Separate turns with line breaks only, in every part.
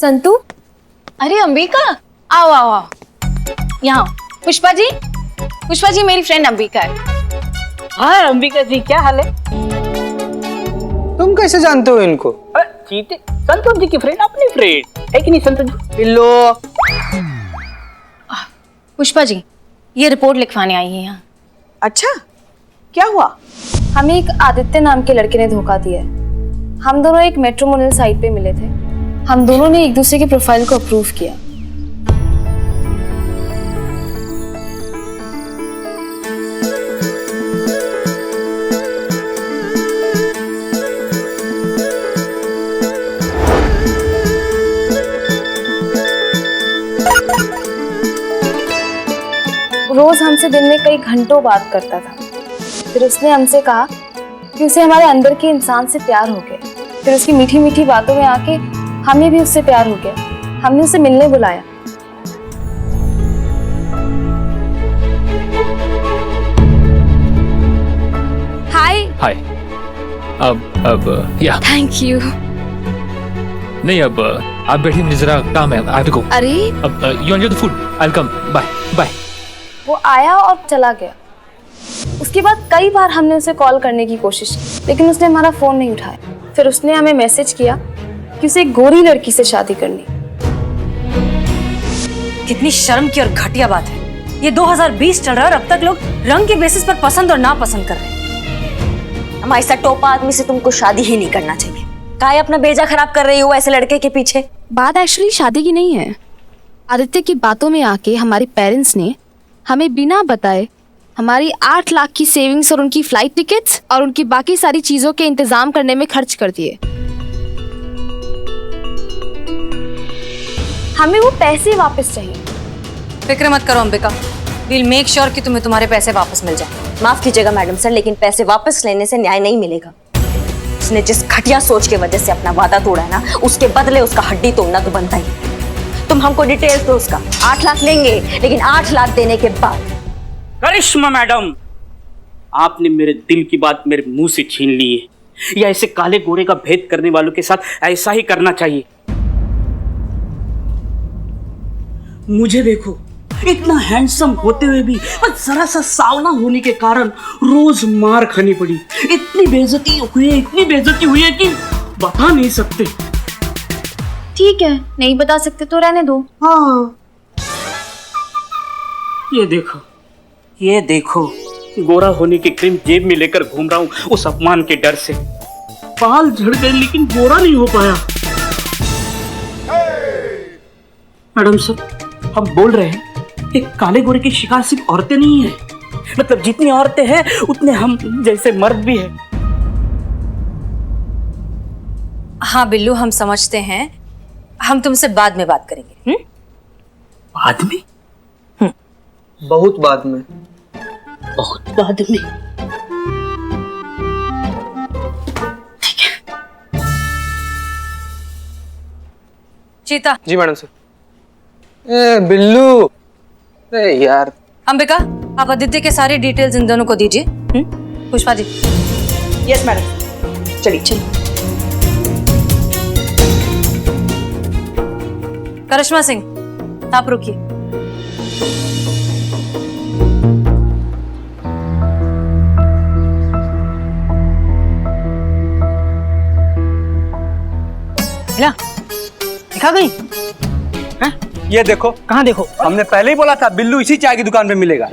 संतू,
अरे अंबिका, आओ आओ आओ यहाँ। पुष्पा जी मेरी फ्रेंड अंबिका है।
हाँ अंबिका जी, क्या हाल है?
तुम कैसे जानते हो इनको?
चीते संतोष जी की फ्रेंड, अपनी फ्रेंड है कि नहीं संतोष जी?
बिल्लो।
पुष्पा जी, ये रिपोर्ट लिखवाने आई है यहाँ।
अच्छा, क्या हुआ?
हमें एक आदित्य नाम के लड़के ने धोखा दिया है। हम दोनों एक मैट्रिमोनियल साइट पे मिले थे। हम दोनों ने एक दूसरे के प्रोफाइल को अप्रूव किया। रोज हमसे दिन में कई घंटों बात करता था। फिर उसने हमसे कहा कि उसे हमारे अंदर के इंसान से प्यार हो गया। फिर उसकी मीठी मीठी बातों में आके हमें भी उससे प्यार हो गया। हमने उसे मिलने बुलाया। हाय।
हाय। अब या
थैंक यू।
नहीं, अब आप बैठिए, मुझे जरा काम है, आई हैव टू गो।
अरे
अब you enjoy the food, I will come, bye bye.
वो आया और चला गया। उसके बाद कई बार हमने उसे कॉल करने की कोशिश की, लेकिन उसने हमारा फोन नहीं उठाया। फिर उसने हमें मैसेज किया कि उसे एक गोरी लड़की से शादी करनी।
कितनी शर्म की और घटिया बात है। ये 2020 चल रहा है और अब तक लोग रंग के बेसिस पर पसंद और नापसंद कर रहे हैं।
हमारे ऐसा टोपा आदमी से तुमको शादी ही नहीं करना चाहिए। काहे अपना बेजा खराब कर रही हो ऐसे लड़के के पीछे?
बात एक्चुअली शादी की नहीं है। आदित्य की बातों में आके हमारे पेरेंट्स ने हमें बिना बताए हमारी 8 लाख की सेविंग्स और उनकी फ्लाइट टिकट्स और उनकी बाकी सारी चीजों के इंतजाम करने में खर्च कर दिए। हमें वो पैसे वापस चाहिए।
फिक्र मत करो अंबिका, विल मेक श्योर कि तुम्हें तुम्हारे पैसे वापस मिल जाए।
माफ कीजिएगा मैडम सर, लेकिन पैसे वापस लेने से न्याय नहीं मिलेगा। उसने जिस घटिया सोच के वजह से अपना वादा तोड़ा है ना, उसके बदले उसका हड्डी तोड़ना तो बनता ही। तुम हमको डिटेल्स दो उसका। 8 लाख लेंगे, लेकिन 8 लाख देने के बाद।
करिश्मा मैडम, आपने मेरे दिल की बात मेरे मुंह से छीन ली है। या ऐसे काले गोरे का भेद करने वालों के साथ ऐसा ही करना चाहिए। मुझे देखो, इतना हैंडसम होते हुए भी बस जरा सा सावना होने के कारण रोज मार खानी पड़ी। इतनी बेइज्जती हुई है कि बता नहीं सकते।
ठीक है, नहीं बता सकते तो रहने दो।
हाँ, ये देखो, गोरा होने की क्रीम जेब में लेकर घूम रहा हूँ उस अपमान के डर से। बाल झड़ गए लेकिन गोरा नहीं हो पाया। मैडम सर, हम बोल रहे हैं कि काले गोरे की शिकार सिर्फ औरतें नहीं है। मतलब जितनी औरतें हैं उतने हम जैसे मर्द भी हैं।
हाँ बिल्लू, हम समझते हैं। हम तुमसे बाद में बात करेंगे।
बाद में?
बहुत बाद में।
बहुत बाद में।
चीता।
जी मैडम सर। ए बिल्लू, अरे यार।
अंबिका, आप आदित्य के सारे डिटेल्स इन दोनों को दीजिए। पुष्पा जी।
यस मैडम, चलिए।
करिश्मा सिंह, आप रुकिए।
दिखा गई?
ये देखो।
कहाँ देखो?
हमने पहले ही बोला था बिल्लू इसी चाय की दुकान पे मिलेगा।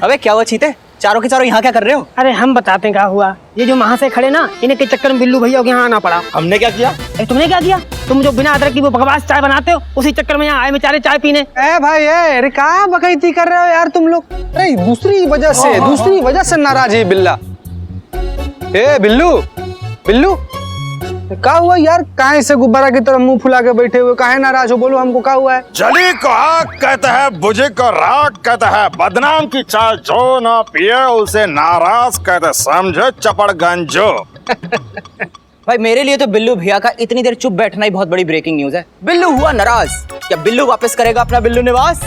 अबे क्या हुआ चीते, चारों के चारों यहाँ क्या कर रहे हो?
अरे हम बताते हैं क्या हुआ। ये जो महाशय खड़े ना, इन्हें के चक्कर में बिल्लू भैया के यहाँ आना पड़ा।
हमने क्या किया?
तुमने क्या किया? तुम जो बिना अदरक की वो बकवास चाय बनाते हो, उसी चक्कर में यहाँ आए बेचारे चाय पीने।
ए भाई, अरे कहाँ बकैती कर रहे हो यार तुम लोग? अरे दूसरी वजह से नाराज है बिल्ला। ए बिल्लू, क्या हुआ यार? काहे से गुब्बारा की तरह मुंह फुला के बैठे हुए? काहे नाराज हो? बोलो हमको क्या हुआ है?
जली को आग कहता है, बुझे को राख कहता है। बदनाम की चाय जो ना पिए उसे नाराज कहते, समझो चपड़गंजो।
भाई मेरे लिए तो बिल्लू भैया का इतनी देर चुप बैठना ही बहुत बड़ी ब्रेकिंग न्यूज है। बिल्लू हुआ नाराज, क्या बिल्लू वापस करेगा अपना बिल्लू निवास?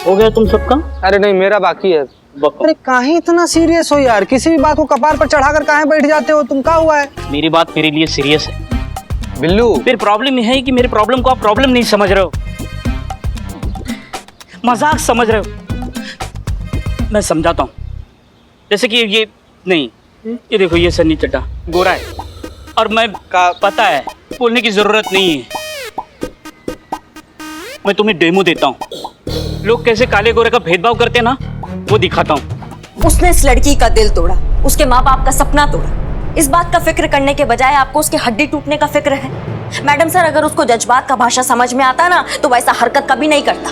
हो गया तुम सबका?
अरे नहीं, मेरा बाकी है। अरे काहे इतना सीरियस हो यार? किसी भी बात को कपार पर चढ़ाकर काहे बैठ जाते हो तुम? क्या हुआ है?
मेरी बात मेरे लिए सीरियस है।
बिल्लू
फिर प्रॉब्लम यह है कि मेरे प्रॉब्लम को आप प्रॉब्लम नहीं समझ रहे हो, मजाक समझ रहे हो। मैं समझाता हूँ। जैसे कि ये नहीं, ये देखो, ये सन्नी चड्ढा गोरा है और मैं पता है, बोलने की जरूरत नहीं है। मैं तुम्हें डेमो देता हूँ, लोग कैसे काले गोरे का भेदभाव करते हैं ना, वो दिखाता हूँ।
उसने इस लड़की का दिल तोड़ा, उसके माँ बाप का सपना तोड़ा। इस बात का फिक्र करने के बजाय आपको उसकी हड्डी टूटने का फिक्र है। मैडम सर, अगर उसको जज्बात का भाषा समझ में आता ना तो वैसा हरकत कभी नहीं करता।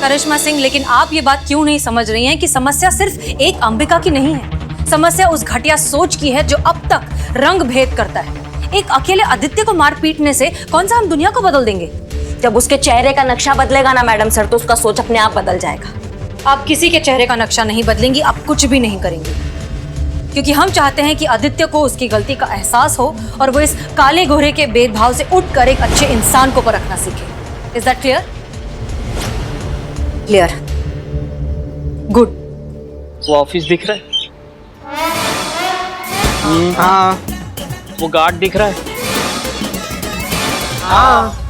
करिश्मा सिंह, लेकिन आप ये बात क्यों नहीं समझ रही हैं कि समस्या सिर्फ एक अंबिका की नहीं है। समस्या उस घटिया सोच की है जो अब तक रंग भेद करता है। एक अकेले आदित्य को मार पीटने से कौन सा हम दुनिया को बदल देंगे?
जब उसके चेहरे का नक्शा बदलेगा ना मैडम सर, तो उसका सोच अपने आप बदल जाएगा।
आप किसी के चेहरे का नक्शा नहीं बदलेंगी, आप कुछ भी नहीं करेंगी, क्योंकि हम चाहते हैं कि आदित्य को उसकी गलती का एहसास हो और वो इस काले गोरे के भेदभाव से उठकर एक अच्छे इंसान को परखना सीखे। Is that clear?
Clear.
Good.
वो ऑफिस दिख रहा है,
हाँ
वो गार्ड दिख रहा है,
हाँ।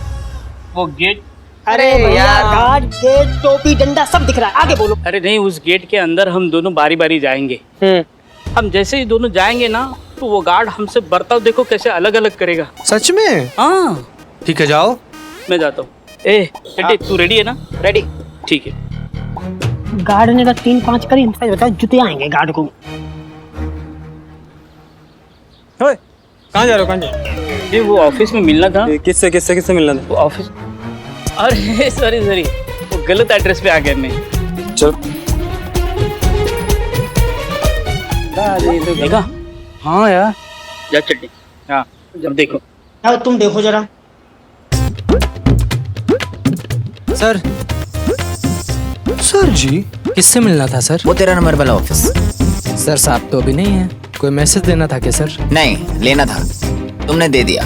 वो गेट,
अरे यार, गार्ड, गेट, टोपी, डंडा सब दिख रहा है, आगे बोलो।
अरे नहीं, उस गेट के अंदर हम दोनों बारी बारी जाएंगे। हम जैसे ही दोनों जाएंगे ना, तो वो गार्ड हमसे बर्ताव देखो कैसे अलग अलग करेगा।
सच में?
हाँ
ठीक है, जाओ।
मैं जाता हूँ। ए टेडी, तू रेडी है ना?
रेडी।
ठीक है।
गार्ड ने तो 3-5 करी, सच बताओ जुते आएंगे गार्ड को।
कहाँ जा रहे हो? कहाँ जा रहे हो?
ये वो ऑफिस में मिलना था।
किससे किससे किससे मिलना था?
वो ऑफिस, अरे सॉरी सॉरी, वो गलत एड्रेस पे आ गया मैं।
चल।
देखा? हाँ यार, जा चट्टी। हाँ, अब देखो।
आओ तुम देखो जरा।
सर।
सर जी,
किससे मिलना था सर? वो 13 नंबर वाला ऑफिस।
सर साहब तो अभी नहीं है, कोई मैसेज देना था क्या सर?
नहीं, लेना था, तुमने दे दिया।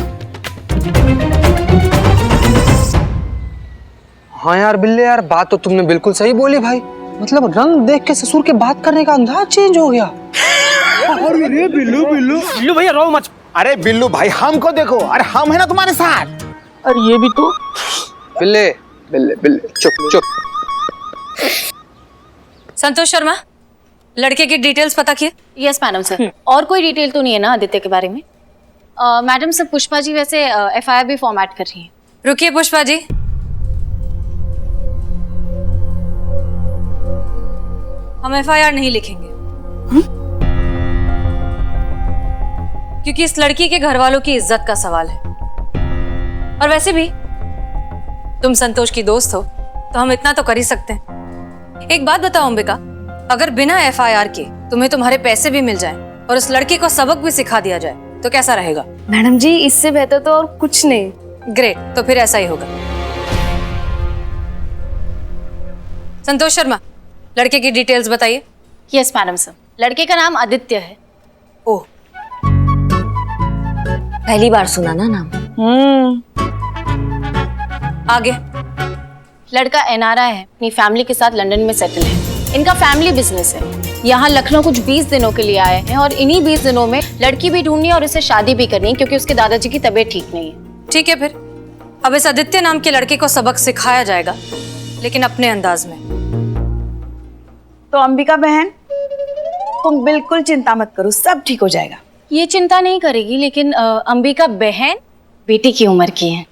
हाँ यार बिल्ले, यार बात तो तुमने बिल्कुल सही बोली भाई। मतलब रंग देख के ससुर के बात करने का अंदाज चेंज हो गया।
अरे बिल्लू बिल्लू
बिल्लू भैया रो मत।
अरे बिल्लू भाई, हमको देखो, अरे हम है ना तुम्हारे साथ।
अरे ये भी तो।
बिल्ले बिल्ले बिल्ले, चुप चुप।
संतोष शर्मा, लड़के की डिटेल्स पता किए?
Yes madam sir. और कोई डिटेल तो नहीं है ना आदित्य के बारे में? मैडम सर, पुष्पा जी वैसे एफआईआर भी फॉर्मेट कर रही हैं।
रुकिए पुष्पा जी, हम एफआईआर नहीं लिखेंगे। क्योंकि इस लड़की के घर वालों की इज्जत का सवाल है। और वैसे भी तुम संतोष की दोस्त हो तो हम इतना तो कर ही सकते हैं। एक बात बताओ अंबिका, अगर बिना एफआईआर के तुम्हें तुम्हारे पैसे भी मिल जाएं और उस लड़की को सबक भी सिखा दिया जाए तो कैसा रहेगा?
मैडम जी, इससे बेहतर तो और कुछ नहीं।
ग्रेट, तो फिर ऐसा ही होगा। संतोष शर्मा, लड़के की डिटेल्स बताइए।
Yes madam sir. लड़के का नाम आदित्य है।
ओह,
पहली बार सुना ना नाम।
आगे।
लड़का एनआरआई है, अपनी फैमिली के साथ लंदन में सेटल है। इनका फैमिली बिजनेस है। यहाँ लखनऊ कुछ 20 दिनों के लिए आए हैं और इन्हीं 20 दिनों में लड़की भी ढूंढनी है और इसे शादी भी करनी है, क्योंकि उसके दादाजी की तबीयत ठीक नहीं है।
ठीक है, फिर अब इस आदित्य नाम के लड़के को सबक सिखाया जाएगा, लेकिन अपने अंदाज में।
तो अंबिका बहन, तुम बिल्कुल चिंता मत करो, सब ठीक हो जाएगा।
ये चिंता नहीं करेगी, लेकिन अंबिका बहन बेटी की उम्र की है।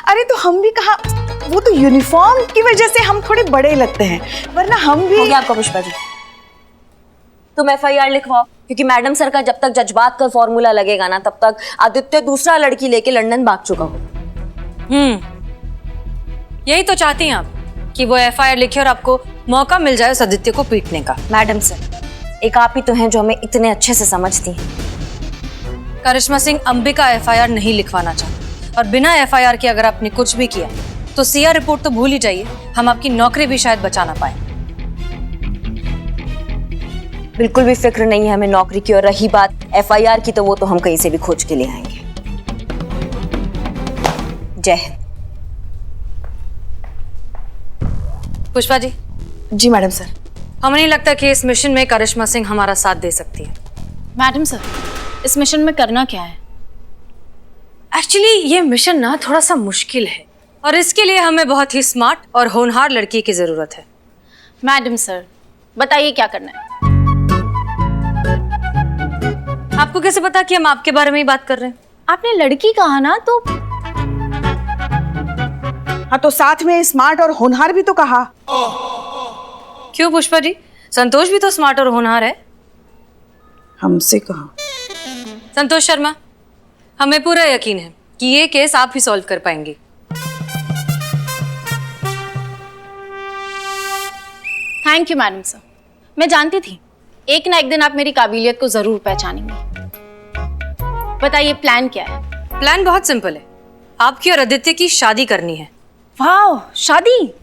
अरे तो हम भी कहा, वो तो यूनिफॉर्म की वजह से हम थोड़े बड़े लगते हैं, वरना हम भी।
हो गया आपका पुष्पा जी, तुम एफआईआर लिखवाओ, क्योंकि मैडम सर का जब तक जज्बात का फॉर्मूला लगेगा ना, तब तक आदित्य दूसरा लड़की लेके लंदन भाग चुका हो।
यही तो चाहती हैं आप कि वो एफआईआर लिखे और आपको मौका मिल जाए उस आदित्य को पीटने का।
मैडम सर, एक आप ही तो हैं जो हमें इतने अच्छे से समझती हैं।
करिश्मा सिंह, अंबिका एफआईआर नहीं लिखवाना चाहती, और बिना एफआईआर के अगर आपने कुछ भी किया तो सीआर रिपोर्ट तो भूल ही जाइए, हम आपकी नौकरी भी शायद बचा ना पाए।
बिल्कुल भी फिक्र नहीं है हमें नौकरी की, और रही बात एफआईआर की, तो वो तो हम कहीं से भी खोज के ले आएंगे। जय हिंद।
पुष्पा जी।
जी मैडम सर।
हमें नहीं लगता कि इस मिशन में करिश्मा सिंह हमारा साथ दे सकती है।
मैडम सर, इस मिशन में करना क्या है?
एक्चुअली ये मिशन ना थोड़ा सा मुश्किल है और इसके लिए हमें बहुत ही स्मार्ट और होनहार लड़की की जरूरत है।
मैडम सर, बताइए क्या करना है।
आपको कैसे पता कि हम आपके बारे में ही बात कर रहे हैं?
आपने लड़की कहा ना, तो
हाँ, तो साथ में स्मार्ट और होनहार भी तो कहा।
क्यों पुष्पा जी, संतोष भी तो स्मार्ट और होनहार है।
हमसे कहा।
संतोष शर्मा, हमें पूरा यकीन है कि ये केस आप ही सॉल्व कर पाएंगे।
Thank you madam sir. मैं जानती थी एक ना एक दिन आप मेरी काबिलियत को जरूर पहचानेंगे। बताइए प्लान क्या है?
प्लान बहुत सिंपल है, आपकी और आदित्य की शादी करनी है।
वाह, शादी?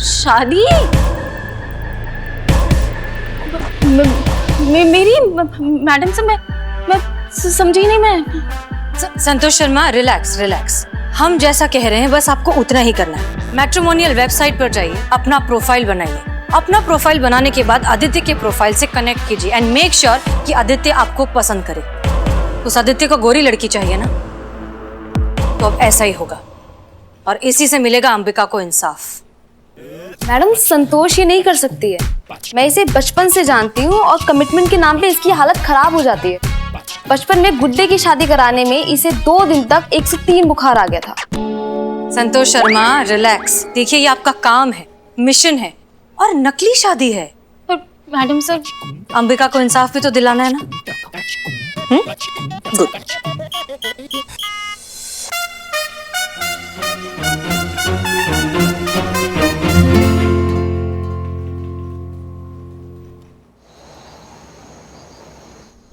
शादी? मेरी मैडम से मैं समझी नहीं। मैं
संतोष शर्मा, रिलैक्स रिलैक्स। हम जैसा कह रहे हैं बस आपको उतना ही करना है। मैट्रिमोनियल वेबसाइट पर जाइए, अपना प्रोफाइल बनाइए। अपना प्रोफाइल बनाने के बाद आदित्य के प्रोफाइल से कनेक्ट कीजिए एंड मेक श्योर कि आदित्य आपको पसंद करे। उस आदित्य को गोरी लड़की चाहिए ना, तो अब ऐसा ही होगा और इसी से मिलेगा अंबिका को इंसाफ।
मैडम, संतोष ये नहीं कर सकती है। मैं इसे बचपन से जानती हूँ और कमिटमेंट के नाम पे इसकी हालत खराब हो जाती है। बचपन में गुड्डे की शादी कराने में इसे 2 दिन तक 103 बुखार आ गया था।
संतोष शर्मा, रिलैक्स। देखिए, ये आपका काम है, मिशन है और नकली शादी है।
पर मैडम सर,
अंबिका को इंसाफ भी तो दिलाना है ना। गुड।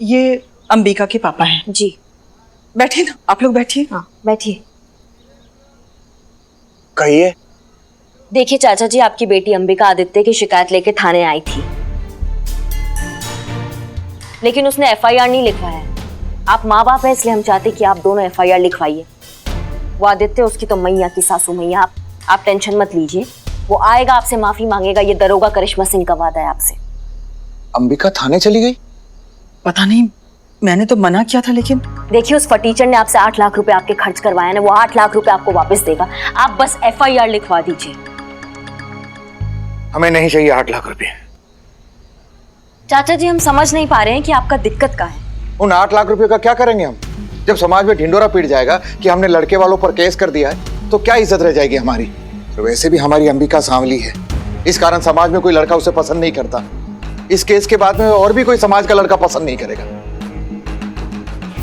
ये अंबिका के पापा हैं।
जी।
बैठिए ना, आप लोग बैठिए।
हाँ, बैठिए।
कहिए।
देखिए चाचा जी, आपकी बेटी अंबिका आदित्य की शिकायत लेके थाने आई थी, लेकिन उसने एफआईआर नहीं लिखवाया है। आप माँ बाप है, इसलिए हम चाहते कि आप दोनों एफआईआर लिखवाइए। वो आदित्य, उसकी तो मैया की सासू मैया। आप टेंशन मत लीजिए, वो आएगा, आपसे माफी मांगेगा। ये दरोगा करिश्मा सिंह का वादा है आपसे।
अंबिका थाने चली गई?
पता नहीं, मैंने तो मना किया था। लेकिन
देखिए, उस फटीचर ने आपसे 8 लाख रुपए आपके खर्च करवाए ना, वो 8 लाख रुपए आपको वापस देगा। आप बस एफआईआर लिखवा दीजिए।
हमें नहीं चाहिए 8 लाख रुपए।
चाचा जी, हम समझ नहीं पा रहे हैं कि आपका दिक्कत क्या है।
उन 8 लाख रुपए का क्या करेंगे हम? जब समाज में ढिंडोरा पीट जाएगा कि हमने लड़के वालों पर केस कर दिया है, तो क्या इज्जत रह जाएगी हमारी? तो वैसे भी हमारी अंबिका सांवली है, इस कारण समाज में कोई लड़का उसे पसंद नहीं करता। इस केस के बाद में और भी कोई समाज का लड़का पसंद नहीं करेगा।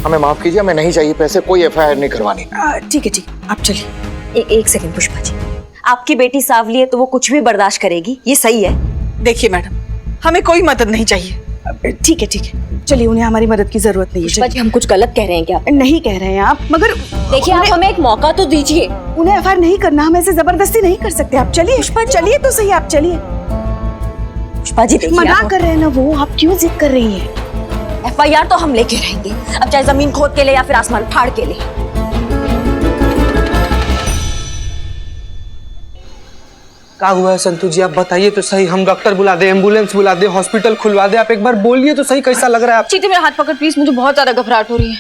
हमें माफ कीजिए, हमें नहीं चाहिए पैसे, कोई एफआईआर नहीं करवानी।
ठीक है, आप चलिए।
एक सेकंड पुष्पा जी, आपकी बेटी सांवली है तो वो कुछ भी बर्दाश्त करेगी, ये सही है?
देखिए मैडम, हमें कोई मदद नहीं चाहिए। ठीक है, चलिए, उन्हें हमारी मदद की जरूरत नहीं है।
पुष्पा जी, हम कुछ गलत कह रहे हैं क्या?
नहीं कह रहे हैं आप, मगर
देखिए, आप हमें एक मौका तो दीजिए।
उन्हें एफआईआर नहीं करना, हम ऐसे जबरदस्ती नहीं कर सकते। आप चलिए, चलिए तो सही, आप चलिए।
पुष्पा जी,
मना कर रहे हैं ना वो, आप क्यों जिद कर रही हैं?
एफआईआर तो हम लेके रहेंगे, अब चाहे जमीन खोद के ले या फिर आसमान फाड़ के ले।
क्या हुआ है संतू जी, आप बताइए तो सही। हम डॉक्टर बुला दे, एम्बुलेंस बुला दे, हॉस्पिटल खुलवा दे? आप एक बार बोलिए तो सही, कैसा लग रहा है आप?
चीते मेरा हाथ पकड़ प्लीज, मुझे बहुत ज्यादा घबराहट हो रही है।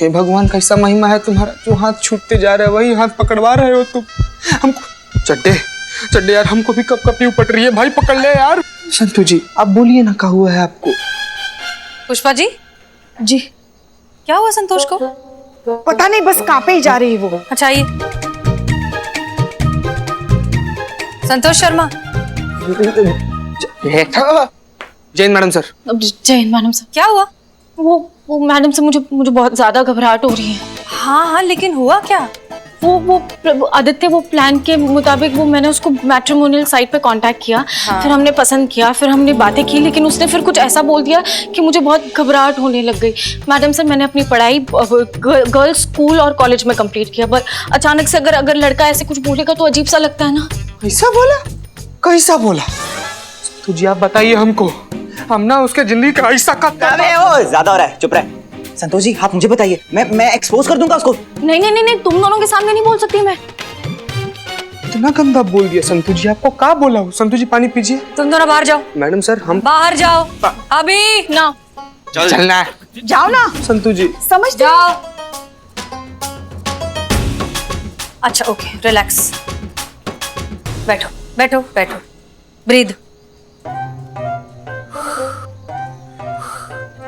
हे भगवान, कैसा महिमा है तुम्हारा, जो हाथ छूटते जा रहे हैं वही हाथ पकड़वा रहे हो तुम हमको। चड्डे यार, हमको भी कब कपी उपट रही है भाई, पकड़ ले यार। संतू जी, आप बोलिए ना, क्या हुआ है आपको?
पुष्पा जी,
जी,
क्या हुआ संतोष को?
पता नहीं, बस कांपे ही जा रही है वो।
अच्छा, आइए। Santosh Sharma.
Jain madam sir.
Jain madam sir.
क्या हुआ?
वो मैडम से मुझे बहुत ज्यादा घबराहट हो रही है।
हाँ, लेकिन हुआ क्या?
वो आदित्य, वो प्लान के मुताबिक वो मैंने उसको मैट्रिमोनियल साइट पे कांटेक्ट किया।
हाँ।
फिर हमने पसंद किया, फिर हमने बातें की, लेकिन उसने फिर कुछ ऐसा बोल दिया कि मुझे बहुत घबराहट होने लग गई। मैडम सर, मैंने अपनी पढ़ाई गर्ल्स स्कूल और कॉलेज में कंप्लीट किया, पर अचानक से अगर लड़का ऐसे कुछ बोलेगा तो अजीब सा लगता है ना।
कैसा बोला? कैसा बोला? तुझे आप बताइए हमको, हम ना उसके जिंदगी का ऐसा
ज्यादा हो रहा है, चुप रहे। संतोष जी, आप मुझे बताइए, मैं एक्सपोज कर दूंगा उसको।
नहीं, तुम दोनों के सामने नहीं बोल सकती मैं।
इतना गंदा बोल दिया संतू जी, आपको क्या बोला हूँ? संतू जी पानी पीजिए।
तुम दोनों बाहर जाओ।
मैडम सर हम
बाहर जाओ अभी ना।
चलना है।
जाओ ना
संतू जी
समझ
जाओ। अच्छा ओके रिलैक्स, बैठो बैठो बैठो, ब्रीद।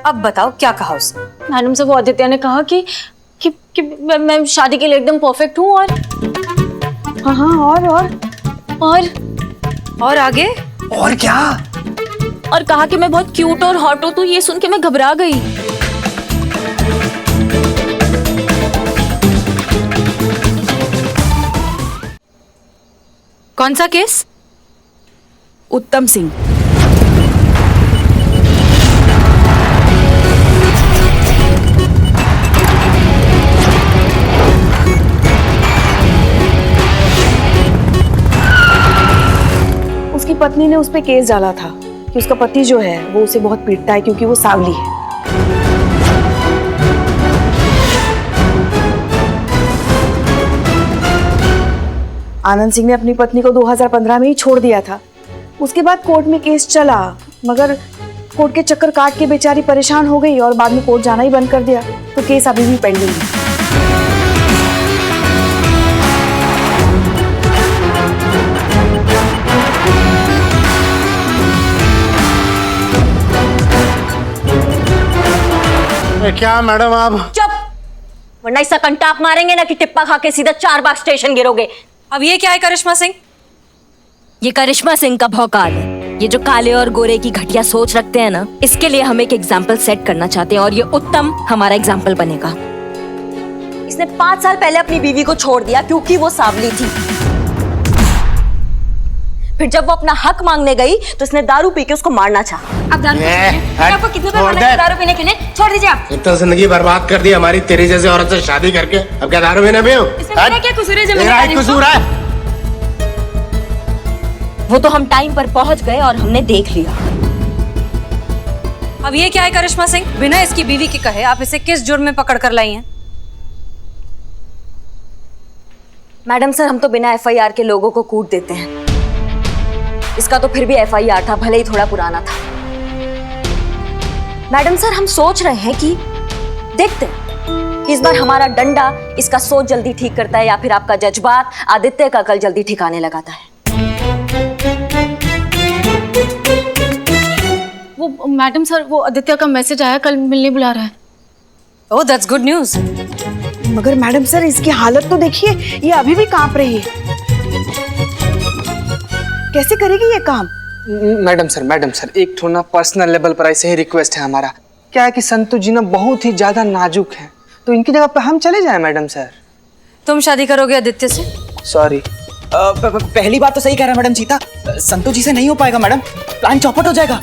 अब बताओ क्या कहा उसने?
मैडम से वो आदित्य ने कहा कि मैं शादी के लिए एकदम परफेक्ट हूँ
हाँ हाँ
और आगे?
और क्या?
और कहा कि मैं बहुत क्यूट और हॉट हूँ। तो ये सुन के मैं घबरा गई।
कौन सा केस?
उत्तम सिंह। उसकी पत्नी ने उस पे केस डाला था कि उसका पति जो है वो उसे बहुत पीटता है क्योंकि वो सांवली है। आनंद सिंह ने अपनी पत्नी को 2015 में ही छोड़ दिया था। उसके बाद कोर्ट में केस चला, मगर कोर्ट के चक्कर काट के बेचारी परेशान हो गई और बाद में कोर्ट जाना ही बंद कर दिया। तो केस अभी भी पेंडिंग है।
क्या मैडम आप?
चुप, वरना इसका कंटाप मारेंगे ना कि टिप्पा खा के सीधा 4 बाग स्टेशन गिरोगे।
अब ये क्या है करिश्मा सिंह?
ये करिश्मा सिंह का भौकाल है। ये जो काले और गोरे की घटिया सोच रखते हैं ना, इसके लिए हम एक एग्जाम्पल सेट करना चाहते हैं और ये उत्तम हमारा एग्जाम्पल बनेगा। इसने 5 साल पहले अपनी बीवी को छोड़ दिया क्योंकि वो सांवली थी। फिर जब वो अपना हक मांगने गई तो इसने दारू पी के उसको मारना चाहा। अब दारू आपको कितने बार मना किया दारू पीने के लिए? छोड़ दीजिए आप।
इतना जिंदगी बर्बाद कर दी हमारी तेरी जैसे औरत से शादी करके, अब क्या दारू पीने भी हूँ?
इसमें क्या कसूर है?
मेरा ही कसूर है।
वो तो हम टाइम पर पहुंच गए और हमने देख लिया।
अब ये क्या है करिश्मा सिंह? बिना इसकी बीवी के कहे आप इसे किस जुर्म में पकड़ कर लाई हैं?
मैडम सर, हम तो बिना FIR के लोगों को कूट देते हैं। इसका तो फिर भी FIR था, भले ही थोड़ा पुराना था। मैडम सर, हम सोच रहे हैं कि देखते हैं इस बार हमारा डंडा इसका सोच जल्दी ठीक करता है या फिर आपका जज्बात आदित्य का कल जल्दी ठिकाने लगाता है।
वो मैडम सर, वो आदित्य का मैसेज आया, कल मिलने बुला रहा है।
Oh that's good news.
मगर मैडम सर, इसकी हालत तो देखिए, ये अभी भी कांप रही है। कैसे करेगी ये काम?
मैडम सर एक थोड़ा पर्सनल लेवल पर ऐसे ही रिक्वेस्ट है हमारा। क्या है कि संतू जी ना बहुत ही ज्यादा नाजुक हैं, तो इनकी जगह पे हम चले जाएं मैडम सर।
तुम शादी करोगे आदित्य से?
सॉरी।
पहली बात तो सही कह रहा है मैडम सीता, संतू जी से नहीं हो पाएगा मैडम, प्लान चौपट हो जाएगा।